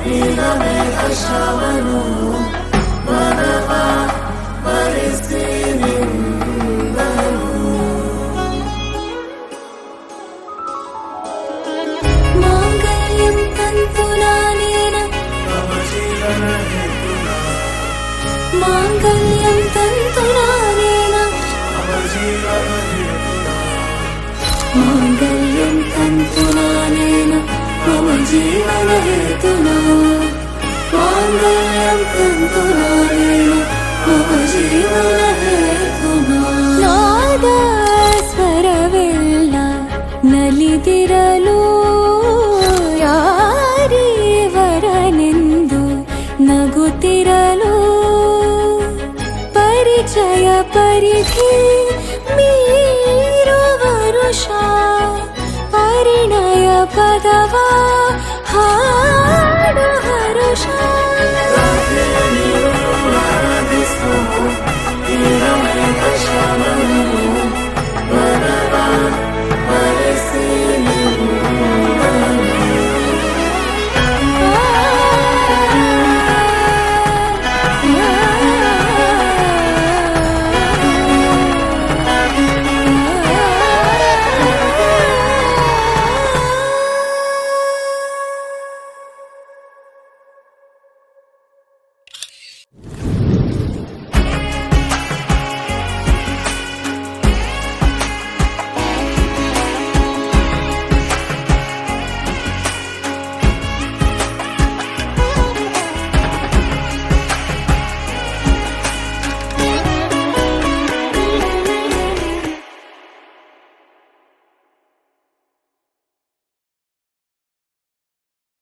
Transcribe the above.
ನೀಲವೇ ಹರ್ಷವನು ವರವ ವರಿಸಿ ನಿಂದನು. ಮಾಂಗಲ್ಯಂ ತಂತುನಾನೇನ ಮಮ ಜೀವನ ಹೇತುನಾ ಮಾಂಗಲ್ಯಂ ತಂತುನಾನೇನ ಮಮ ಜೀವನ ಹೇತುನಾ ಮಾಂಗಲ್ಯಂ ತಂತುನಾನೇನ ಮಮ ಜೀವನ ಹೇತುನಾ ಮಾಂಗಲ್ಯಂ ತಂತುನಾನೇನ ಮಮ ಜೀವನ